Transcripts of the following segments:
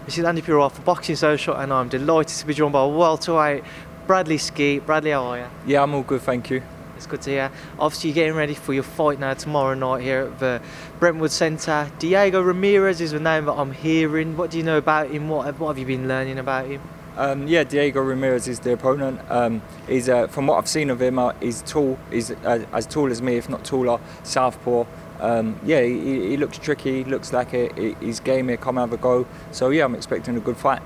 This is Andi Purewal for Boxing Social, and I'm delighted to be joined by welterweight Bradley Skeete. Bradley, how are you? Yeah, I'm all good, thank you. It's good to hear. Obviously, you're getting ready for your fight now tomorrow night here at the Brentwood Centre. Diego Ramirez is the name that I'm hearing. What do you know about him? What have you been learning about him? Yeah, Diego Ramirez is the opponent. He's from what I've seen of him, he's tall. He's as tall as me, if not taller. Southpaw. Yeah, he looks tricky. He looks like he's game here, come have a go. So yeah, I'm expecting a good fight.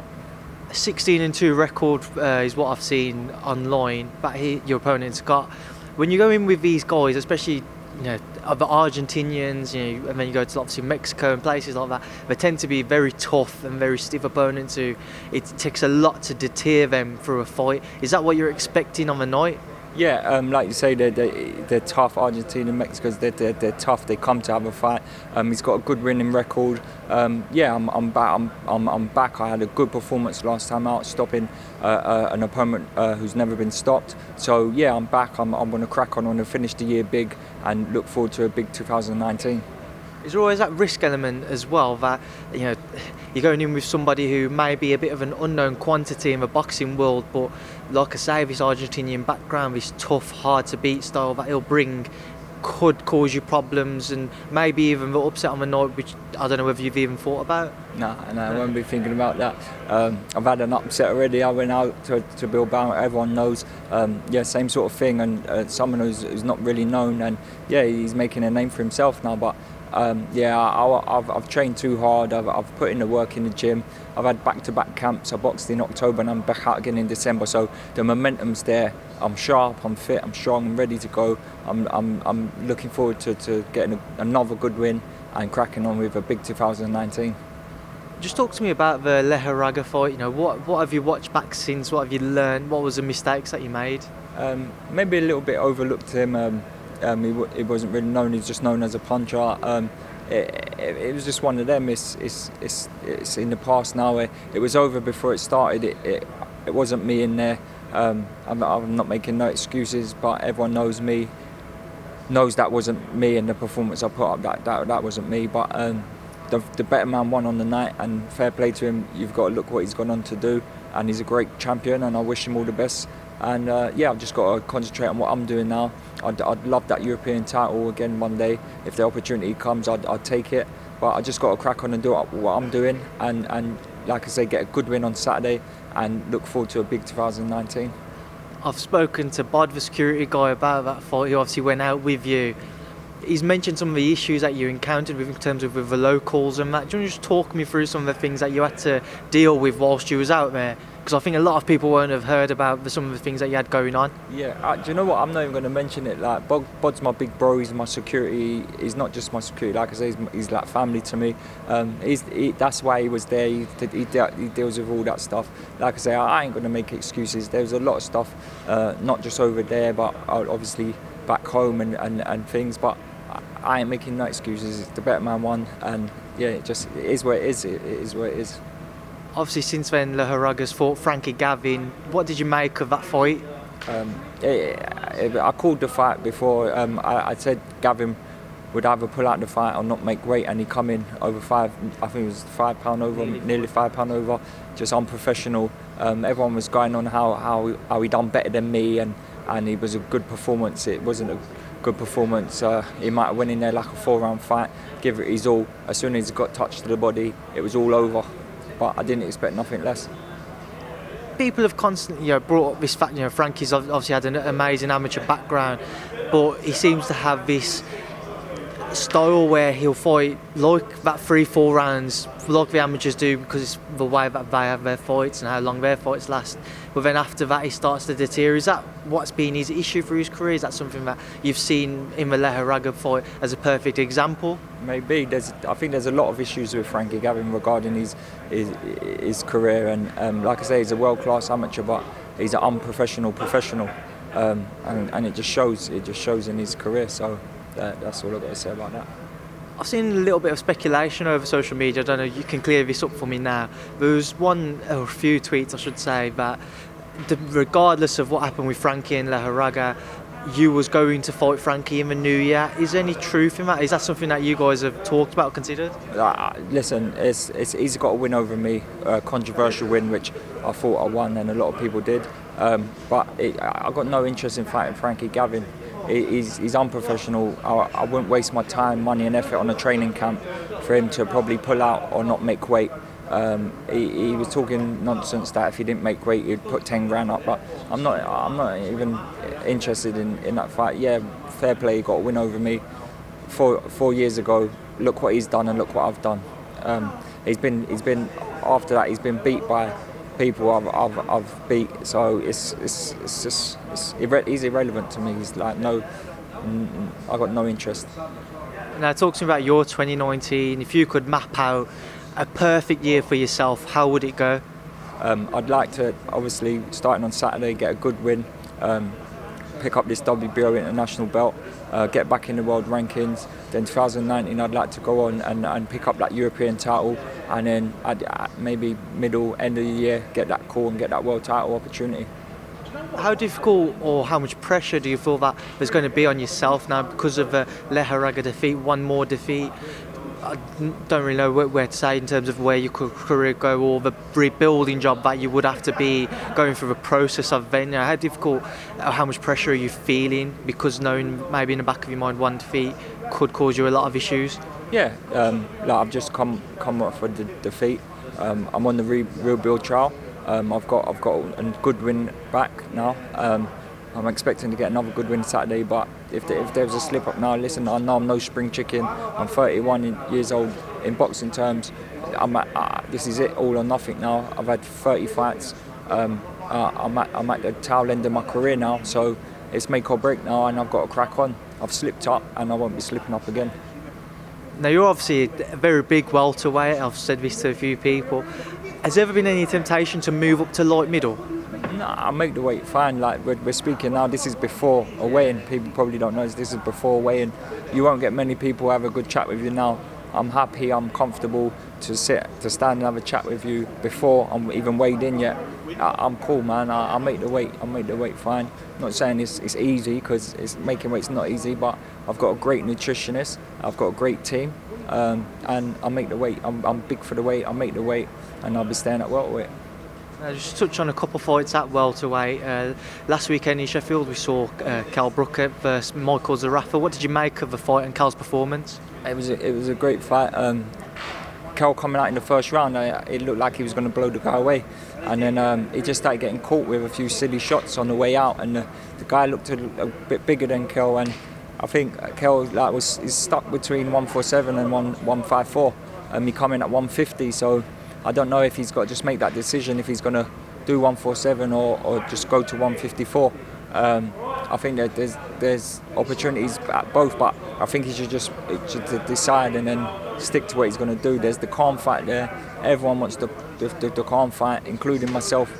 16-2 record is what I've seen online. But your opponent's got. When you go in with these guys, especially the Argentinians, and then you go to obviously Mexico and places like that, they tend to be very tough and very stiff opponents who it takes a lot to deter them through a fight. Is that what you're expecting on the night? Yeah, like you say, they're tough. Argentina and Mexico, they're tough. They come to have a fight. He's got a good winning record. Yeah, I'm back. I'm back. I had a good performance last time out, stopping an opponent who's never been stopped. So yeah, I'm back. I'm going to crack on to finish the year big and look forward to a big 2019. Is there always that risk element as well that you're going in with somebody who may be a bit of an unknown quantity in the boxing world, but like I say, this Argentinian background, this tough, hard to beat style that he'll bring could cause you problems and maybe even the upset on the night, which I don't know whether you've even thought about? No, I won't be thinking about that. I've had an upset already. I went out to Bilbao, everyone knows. Yeah, same sort of thing, and someone who's not really known, and yeah, he's making a name for himself now, but yeah, I've trained too hard. I've put in the work in the gym. I've had back-to-back camps. I boxed in October and I'm back out again in December. So the momentum's there. I'm sharp. I'm fit. I'm strong. I'm ready to go. I'm looking forward to getting another good win and cracking on with a big 2019. Just talk to me about the Lejarraga fight. What have you watched back since? What have you learned? What was the mistakes that you made? Maybe a little bit overlooked him. He wasn't really known. He's just known as a puncher. It was just one of them. It's in the past now. It was over before it started. It wasn't me in there. I'm not making no excuses, but everyone knows me. Knows that wasn't me, and the performance I put up that wasn't me. But the better man won on the night, and fair play to him. You've got to look what he's gone on to do, and he's a great champion, and I wish him all the best. And yeah, I've just got to concentrate on what I'm doing now. I'd love that European title again one day. If the opportunity comes, I'd take it. But I just got to crack on and do what I'm doing. And like I say, get a good win on Saturday and look forward to a big 2019. I've spoken to Bod, the security guy, about that fight. He obviously went out with you. He's mentioned some of the issues that you encountered in terms of with the locals and that. Do you want to just talk me through some of the things that you had to deal with whilst you was out there? Because I think a lot of people won't have heard about some of the things that you had going on. Yeah, do you know what? I'm not even going to mention it. Like Bod's my big bro. He's my security. He's not just my security. Like I say, he's like family to me. That's why he was there. He deals with all that stuff. Like I say, I ain't going to make excuses. There's a lot of stuff, not just over there, but obviously back home and things. But I ain't making no excuses. The better man won, and yeah, it is what it is. It is what it is. Obviously, since then, Lejarraga's fought Frankie, Gavin. What did you make of that fight? I called the fight before. I said Gavin would either pull out the fight or not make weight, and he come in over five. I think it was £5 over, nearly £5 over. Just unprofessional. Everyone was going on how he done better than me, and it was a good performance. It wasn't a good performance. He might have went in there like a 4-round fight, give it his all. As soon as he got touched to the body, it was all over. But I didn't expect nothing less. People have constantly brought up this fact. Frankie's obviously had an amazing amateur background, but he seems to have this style where he'll fight like that 3-4 rounds, like the amateurs do, because it's the way that they have their fights and how long their fights last. But then after that, he starts to deteriorate. Is that what's been his issue for his career? Is that something that you've seen in the Lejarraga fight as a perfect example? Maybe. I think there's a lot of issues with Frankie Gavin regarding his career, and like I say, he's a world-class amateur, but he's an unprofessional professional, and it just shows. It just shows in his career. So that's all I've got to say about that. I've seen a little bit of speculation over social media. I don't know, you can clear this up for me now. There was one, or a few tweets I should say, that regardless of what happened with Frankie and Lejarraga, you was going to fight Frankie in the new year. Is there any truth in that? Is that something that you guys have talked about or considered? Listen, he's got a win over me, a controversial win, which I thought I won, and a lot of people did. But I've got no interest in fighting Frankie. Gavin, he's unprofessional. I wouldn't waste my time, money, and effort on a training camp for him to probably pull out or not make weight. He was talking nonsense that if he didn't make weight, he'd put 10 grand up. But I'm not even interested in that fight. Yeah, fair play. He got a win over me 4 years ago. Look what he's done and look what I've done. He's been after that. He's been beat by people I've beat. So he's irrelevant to me. He's like I got no interest. Now, talk to me about your 2019. If you could map out a perfect year for yourself, how would it go? I'd like to, obviously, starting on Saturday, get a good win, pick up this WBO international belt, get back in the world rankings. Then 2019, I'd like to go on and pick up that European title, and then maybe end of the year, get that call and get that world title opportunity. How difficult or how much pressure do you feel that there's going to be on yourself now because of a Lejarraga defeat, one more defeat? I don't really know where to say in terms of where your career go, or the rebuilding job that you would have to be going through the process of. Then, how difficult, how much pressure are you feeling because knowing maybe in the back of your mind one defeat could cause you a lot of issues? Yeah, I've just come off with the defeat. I'm on the rebuild trial. I've got a good win back now. I'm expecting to get another good win Saturday, but if there's a slip up now, listen, I know I'm no spring chicken. I'm 31 years old. In boxing terms, this is it, all or nothing now. I've had 30 fights. I'm at the tail end of my career now, so it's make or break now, and I've got to crack on. I've slipped up, and I won't be slipping up again. Now, you're obviously a very big welterweight. I've said this to a few people. Has there ever been any temptation to move up to light middle? No, I make the weight fine. Like we're speaking now, this is before a weigh-in. People probably don't know this is before a weigh-in. You won't get many people have a good chat with you now. I'm happy, I'm comfortable to stand and have a chat with you before I'm even weighed in yet. I'm cool, man. I make the weight fine. I'm not saying it's easy, because making weight's not easy, but I've got a great nutritionist. I've got a great team, and I make the weight. I'm big for the weight. I make the weight, and I'll be staying at welterweight. Just touch on a couple of fights at welterweight. Last weekend in Sheffield, we saw Khan-Brook versus Michael Zarafa. What did you make of the fight and Cal's performance? It was a great fight. Cal coming out in the first round, it looked like he was going to blow the guy away, and then he just started getting caught with a few silly shots on the way out, and the guy looked a bit bigger than Cal, and I think Cal is stuck between 147 and 154, and he come in at 150, so I don't know if he's got to just make that decision if he's going to do 147 or just go to 154. I think that there's opportunities at both, but I think he should just decide and then stick to what he's going to do. There's the Khan fight there. Everyone wants the Khan fight, including myself,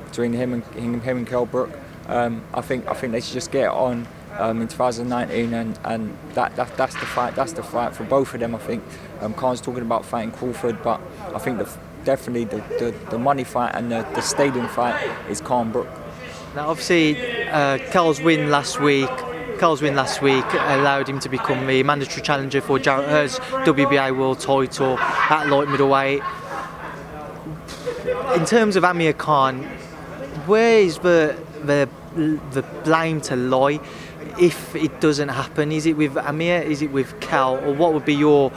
between him and Khan-Brook. I think they should just get it on in 2019, and that's the fight. That's the fight for both of them. I think Khan's talking about fighting Crawford, but I think definitely the money fight and the stadium fight is Khan-Brook. Now, obviously, Cal's win last week allowed him to become the mandatory challenger for Jarrett Hurd's WBA world title at light middleweight. In terms of Amir Khan, where is the blame to lie if it doesn't happen? Is it with Amir? Is it with Cal? Or what would be your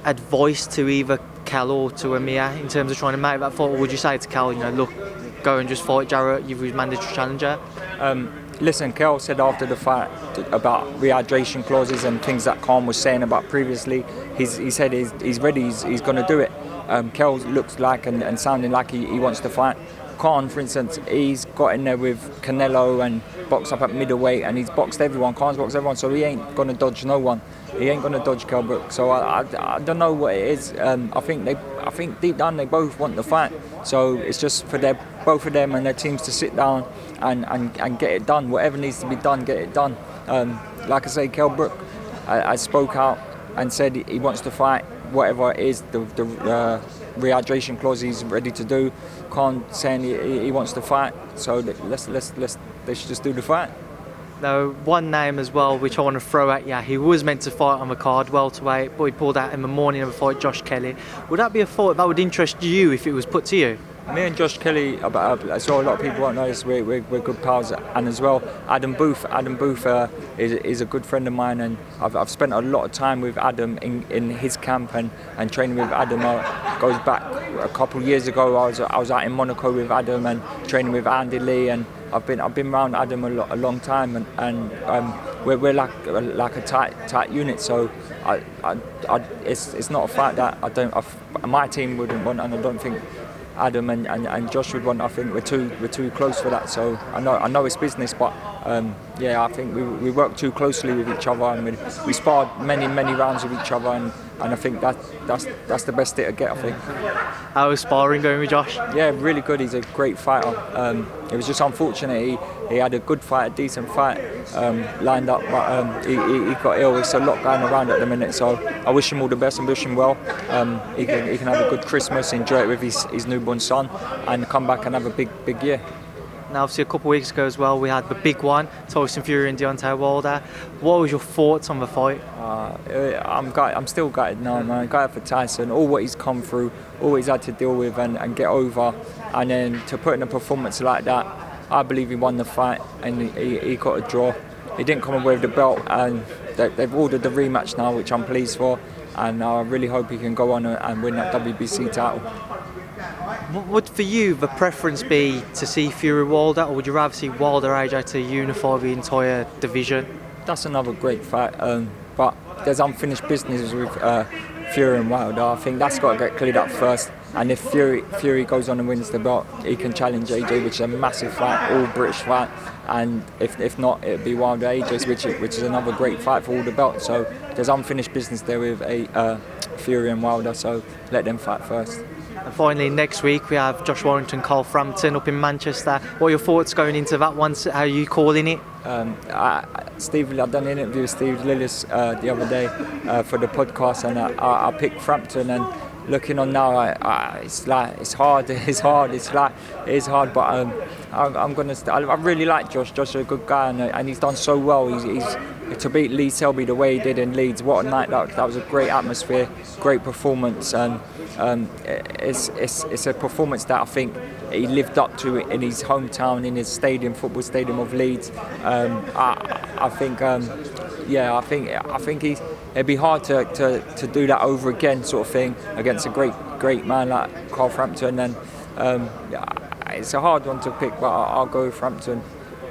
advice to either Cal or to Amir in terms of trying to make that fight? Or would you say to Cal, look, go and just fight Jarrett, you're his mandatory challenger? Listen, Cal said after the fight about rehydration clauses and things that Khan was saying about previously. He said he's ready, he's going to do it. Cal looks like and sounding like he wants to fight. Khan, for instance, he's got in there with Canelo and boxed up at middleweight, and he's boxed everyone. Khan's boxed everyone, so he ain't going to dodge no one. He ain't going to dodge Khan-Brook. So I don't know what it is. I think deep down they both want the fight. So it's just for both of them and their teams to sit down and get it done. Whatever needs to be done, get it done. Like I say, Khan-Brook, I spoke out and said he wants to fight. Whatever it is, the rehydration clause he's ready to do. Khan saying he wants to fight. So they should just do the fight. Now, one name as well, which I want to throw at you. He was meant to fight on the card, welterweight, but he pulled out in the morning of the fight, Josh Kelly. Would that be a fight that would interest you if it was put to you? Me and Josh Kelly, I saw a lot of people won't know this, we're good pals, and as well Adam Booth is a good friend of mine, and I've spent a lot of time with Adam in his camp and training with Adam. Goes back a couple of years ago. I was out in Monaco with Adam and training with Andi Lee, and I've been around Adam a long time, and we're like a tight unit. So it's not a fight that my team wouldn't want, and I don't think Adam and Josh would want. I think we're too close for that. So I know it's business, but I think we work too closely with each other, and we sparred many rounds with each other, and I think that's the best it to get, I think. How was sparring going with Josh? Yeah, really good. He's a great fighter. It was just unfortunate he had a good fight, a decent fight lined up, but he got ill. There's a lot going around at the minute, so I wish him all the best and wish him well. He can have a good Christmas, enjoy it with his newborn son, and come back and have a big year. Now, obviously, a couple of weeks ago as well, we had the big one, Tyson Fury and Deontay Wilder. What was your thoughts on the fight? I'm still gutted now, man. Gutted for Tyson, all what he's come through, all he's had to deal with and get over, and then to put in a performance like that, I believe he won the fight, and he got a draw. He didn't come away with the belt, and they've ordered the rematch now, which I'm pleased for, and I really hope he can go on and win that WBC title. Would for you the preference be to see Fury Wilder, or would you rather see Wilder AJ to unify the entire division? That's another great fight, but there's unfinished business with Fury and Wilder. I think that's got to get cleared up first. And if Fury goes on and wins the belt, he can challenge AJ, which is a massive fight, all British fight. And if not, it'd be Wilder AJ, which is another great fight for all the belts. So there's unfinished business there with Fury and Wilder. So let them fight first. And finally, next week we have Josh Warrington, Carl Frampton up in Manchester. What are your thoughts going into that one? How are you calling it? I've done an interview with Steve Lillis the other day for the podcast, and I picked Frampton. And looking on now, it's hard. It is hard, but I really like Josh. Josh is a good guy, and he's done so well. He's to beat Lee Selby the way he did in Leeds. What a night that was! A great atmosphere, great performance, and it's a performance that I think he lived up to in his hometown, in his football stadium of Leeds. I think it'd be hard to do that over again, sort of thing, against a great man like Carl Frampton. And it's a hard one to pick, but I'll go with Frampton.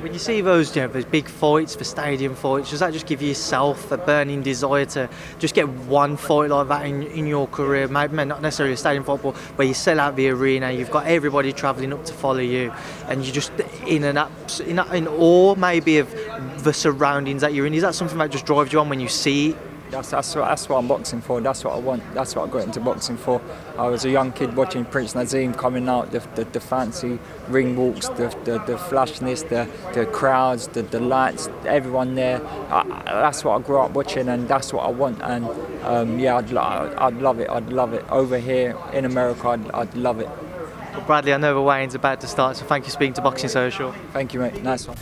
When you see those big fights, the stadium fights, does that just give yourself a burning desire to just get one fight like that in your career? Maybe not necessarily a stadium fight, but where you sell out the arena, you've got everybody travelling up to follow you, and you're just in awe maybe of the surroundings that you're in. Is that something that just drives you on when you see it? That's what I'm boxing for. That's what I want. That's what I got into boxing for. I was a young kid watching Prince Naseem coming out, the fancy ring walks, the flashness, the crowds, the lights, everyone there. That's what I grew up watching, and that's what I want. And I'd love it. I'd love it over here in America. I'd love it. Well, Bradley, I know the weigh-in's about to start, so thank you for speaking to Boxing Social. Thank you, mate. Nice one.